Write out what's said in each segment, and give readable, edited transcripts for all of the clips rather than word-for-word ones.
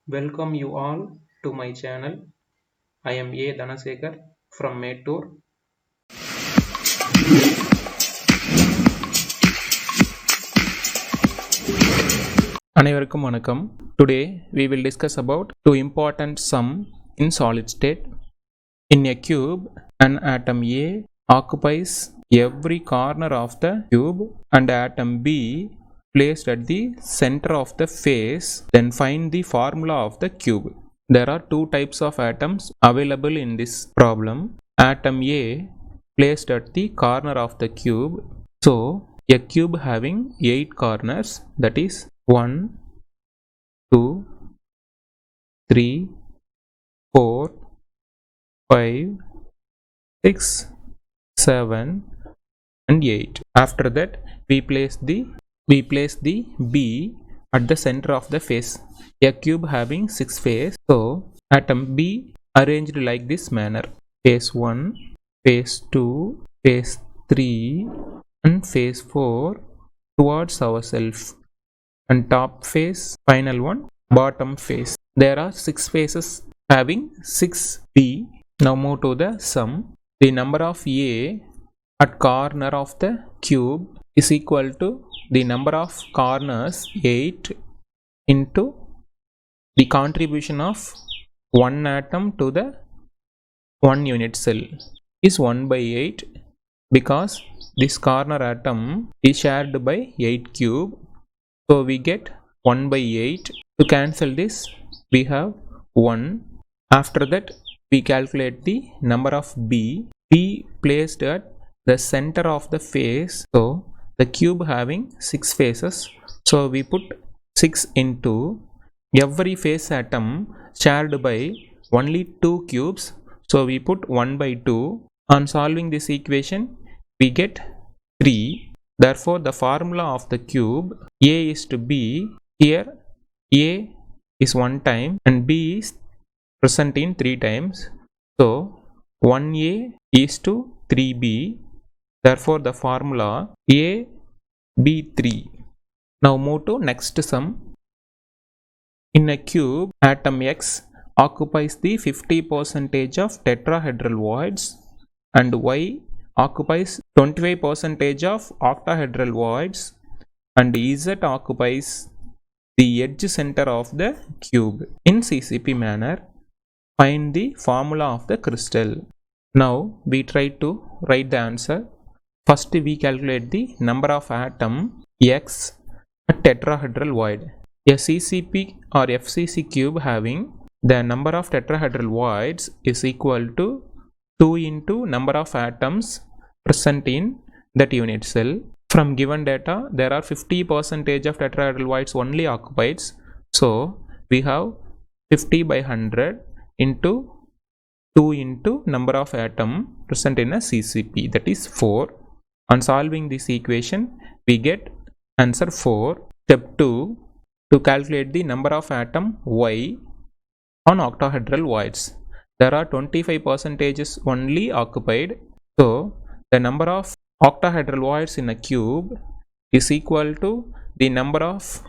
Welcome you all to my channel. I am A. Dhanasekar from Mettur. அனைவருக்கும் வணக்கம். Today we will discuss about two important sum in solid state. In a cube, an atom A occupies every corner of the cube and atom B placed at the center of the face. Then find the formula of the cube. There are two types of atoms available in this problem. Atom A placed at the corner of the cube. So, a cube having 8 corners, that is 1, 2, 3, 4, 5, 6, 7 and 8. After that we place the B at the center of the face. A cube having 6 faces. So atom B arranged like this manner: face 1, face 2, face 3 and face 4 towards ourselves, and top face, final one, bottom face. There are 6 faces having 6 B. Now move to the sum. The number of A at corner of the cube is equal to the number of corners 8 into the contribution of one atom to the one unit cell is 1 by 8, because this corner atom is shared by 8 cube. So we get 1 by 8. To cancel this we have 1. After that we calculate the number of B placed at the center of the face. So the cube having 6 faces, so we put 6 into every face atom shared by only 2 cubes, so we put 1 by 2. On solving this equation we get 3. Therefore the formula of the cube A is to B. Here A is 1 time and B is present in 3 times, so 1A is to 3B. Therefore the formula A B3. Now move to next sum. In a cube, atom X occupies the 50% of tetrahedral voids and Y occupies 25% of octahedral voids, and Z occupies the edge center of the cube. In CCP manner, find the formula of the crystal. Now we try to write the answer. First we calculate the number of atom X at tetrahedral void. A CCP or FCC cube having the number of tetrahedral voids is equal to 2 into number of atoms present in that unit cell. From given data, there are 50% of tetrahedral voids only occupied. So we have 50 by 100 into 2 into number of atom present in a CCP, that is 4. On solving this equation we get answer 4. Step 2, to calculate the number of atom Y on octahedral voids. There are 25% only occupied, so the number of octahedral voids in a cube is equal to the number of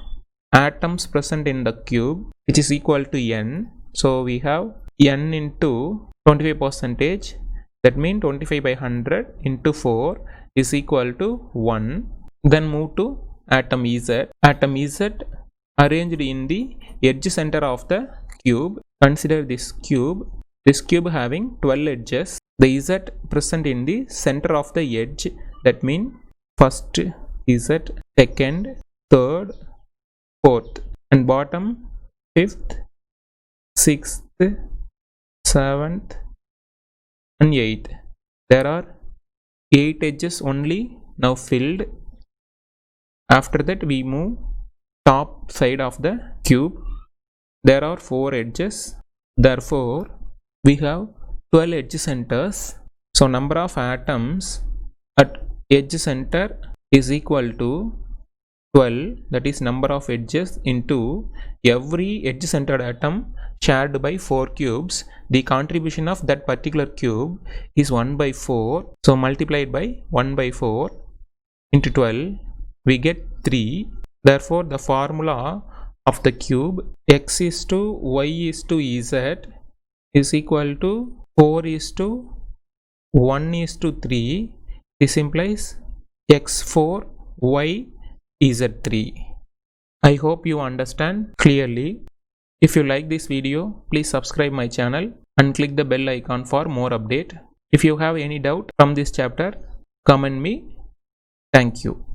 atoms present in the cube, which is equal to n. So we have n into 25%, that means 25 by 100 into 4 is equal to 1. Then move to atom Z. Atom Z arranged in the edge center of the cube. Consider this cube. This cube having 12 edges. The Z present in the center of the edge, that means first Z, second, third, fourth, and bottom 5th, 6th, 7th and 8th. There are 8 edges only now filled. After that we move top side of the cube. There are 4 edges. Therefore we have 12 edge centers. So number of atoms at edge center is equal to 12, that is number of edges into every edge centered atom shared by 4 cubes. The contribution of that particular cube is 1 by 4. So multiplied by 1 by 4 into 12 we get 3. Therefore the formula of the cube x is to y is to z is equal to 4 is to 1 is to 3. This implies x4 y z3. I hope you understand clearly. If you like this video, please subscribe my channel and click the bell icon for more update. If you have any doubt from this chapter, comment me. Thank you.